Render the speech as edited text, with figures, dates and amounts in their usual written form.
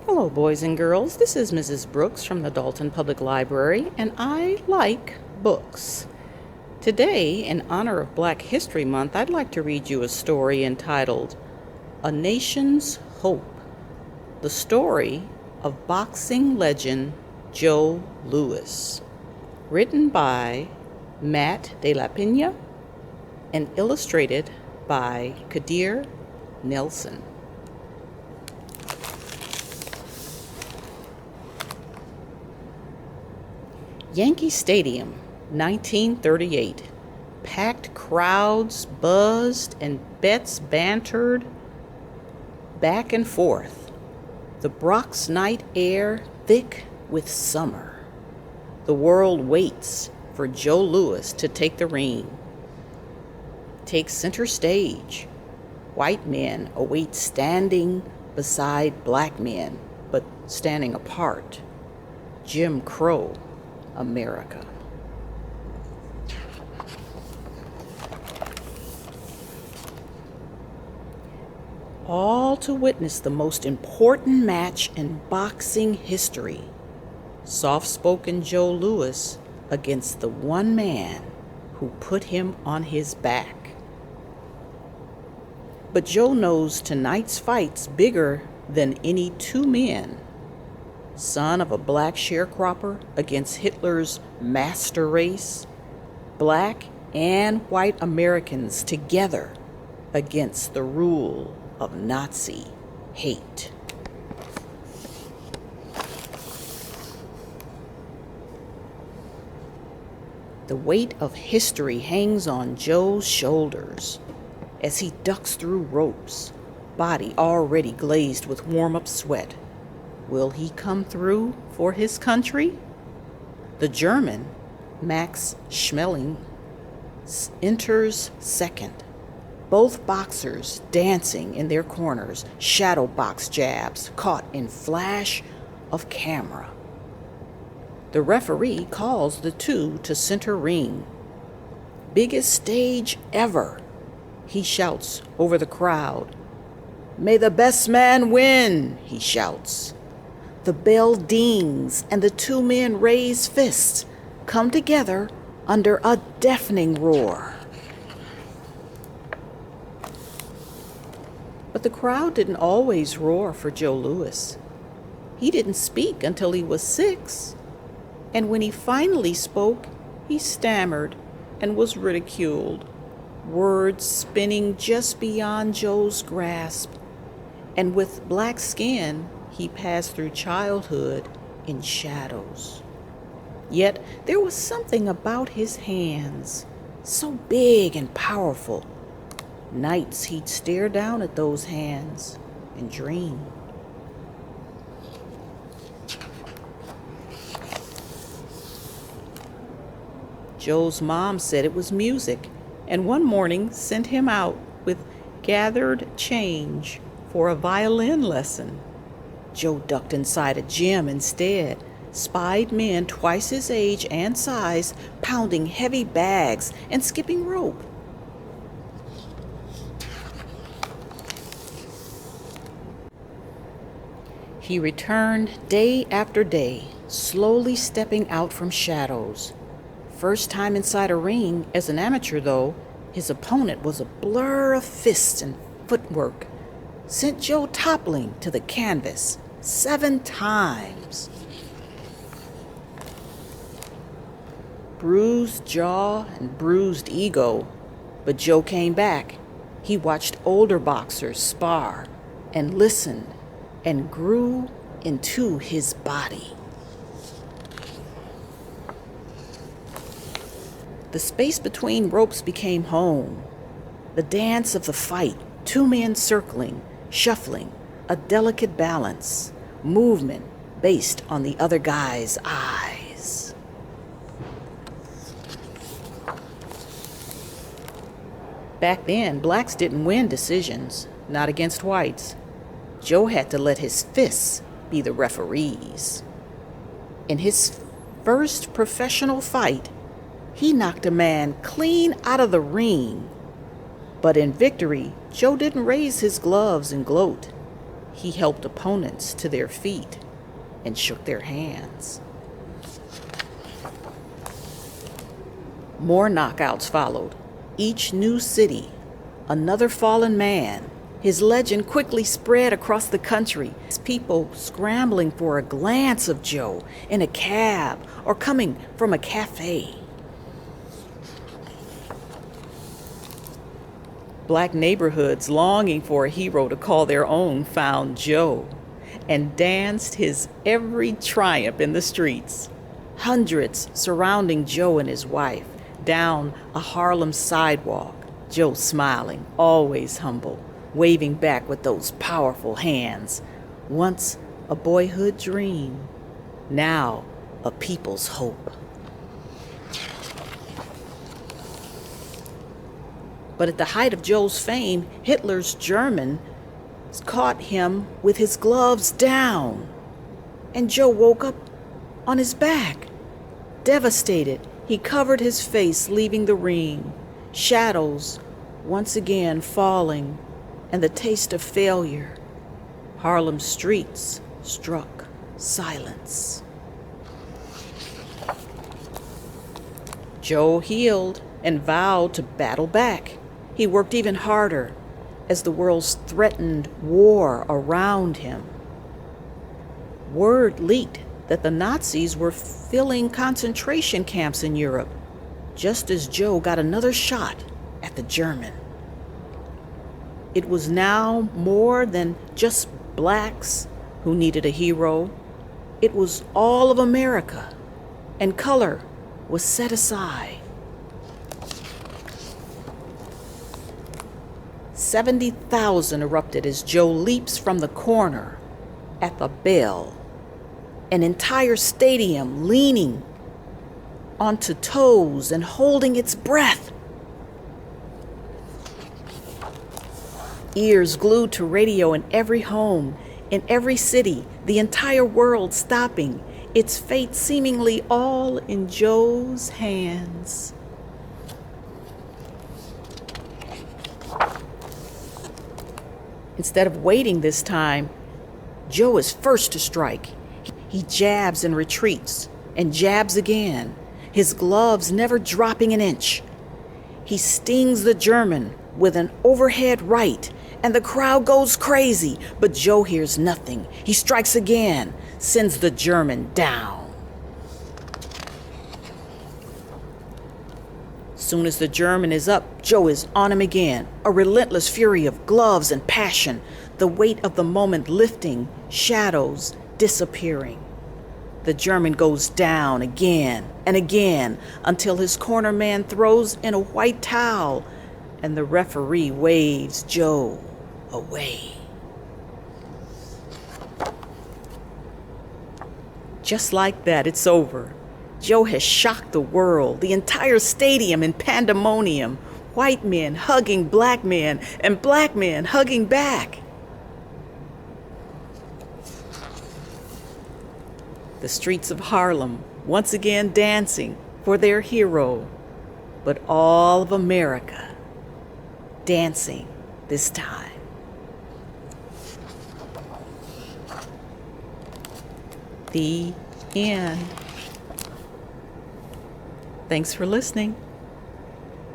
Hello, boys and girls. This is Mrs. Brooks from the Dalton Public Library, and I like books. Today, in honor of Black History Month, I'd like to read you a story entitled A Nation's Hope, the story of boxing legend Joe Louis, written by Matt De La Pena and illustrated by Kadir Nelson. Yankee Stadium, 1938. Packed crowds buzzed and bets bantered back and forth. The Bronx night air thick with summer. The world waits for Joe Louis to take the ring. Take center stage. White men await standing beside black men, but standing apart. Jim Crow America. All to witness the most important match in boxing history. Soft-spoken Joe Louis against the one man who put him on his back. But Joe knows tonight's fight's bigger than any two men. Son of a black sharecropper against Hitler's master race, black and white Americans together against the rule of Nazi hate. The weight of history hangs on Joe's shoulders as he ducks through ropes, body already glazed with warm-up sweat. Will he come through for his country? The German, Max Schmeling, enters second. Both boxers dancing in their corners, shadow box jabs caught in flash of camera. The referee calls the two to center ring. Biggest stage ever, he shouts over the crowd. May the best man win, he shouts. The bell dings and the two men raise fists, come together under a deafening roar. But the crowd didn't always roar for Joe Louis. He didn't speak until he was 6, and when he finally spoke, he stammered and was ridiculed, words spinning just beyond Joe's grasp. And with black skin, he passed through childhood in shadows. Yet there was something about his hands, so big and powerful. Nights he'd stare down at those hands and dream. Joe's mom said it was music, and one morning sent him out with gathered change for a violin lesson. Joe ducked inside a gym instead, spied men twice his age and size pounding heavy bags and skipping rope. He returned day after day, slowly stepping out from shadows. First time inside a ring as an amateur, though, his opponent was a blur of fists and footwork, sent Joe toppling to the canvas 7 times. Bruised jaw and bruised ego, but Joe came back. He watched older boxers spar and listened and grew into his body. The space between ropes became home. The dance of the fight, 2 men circling, shuffling, a delicate balance, movement based on the other guy's eyes. Back then, blacks didn't win decisions, not against whites. Joe had to let his fists be the referees. In his first professional fight, he knocked a man clean out of the ring. But in victory, Joe didn't raise his gloves and gloat. He helped opponents to their feet and shook their hands. More knockouts followed. Each new city, another fallen man. His legend quickly spread across the country, people scrambling for a glance of Joe in a cab or coming from a cafe. Black neighborhoods longing for a hero to call their own found Joe and danced his every triumph in the streets. Hundreds surrounding Joe and his wife down a Harlem sidewalk, Joe smiling, always humble, waving back with those powerful hands. Once a boyhood dream, now a people's hope. But at the height of Joe's fame, Hitler's Germans caught him with his gloves down, and Joe woke up on his back. Devastated, he covered his face, leaving the ring. Shadows once again falling, and the taste of failure. Harlem streets struck silence. Joe healed and vowed to battle back. He worked even harder as the world threatened war around him. Word leaked that the Nazis were filling concentration camps in Europe, just as Joe got another shot at the German. It was now more than just blacks who needed a hero. It was all of America, and color was set aside. 70,000 erupted as Joe leaps from the corner at the bell. An entire stadium leaning onto toes and holding its breath. Ears glued to radio in every home, in every city, the entire world stopping, its fate seemingly all in Joe's hands. Instead of waiting this time, Joe is first to strike. He jabs and retreats, and jabs again, his gloves never dropping an inch. He stings the German with an overhead right, and the crowd goes crazy, but Joe hears nothing. He strikes again, sends the German down. Soon as the German is up, Joe is on him again, a relentless fury of gloves and passion, the weight of the moment lifting, shadows disappearing. The German goes down again and again until his corner man throws in a white towel and the referee waves Joe away. Just like that, it's over. Joe has shocked the world, the entire stadium in pandemonium. White men hugging black men and black men hugging back. The streets of Harlem once again dancing for their hero, but all of America dancing this time. The end. Thanks for listening.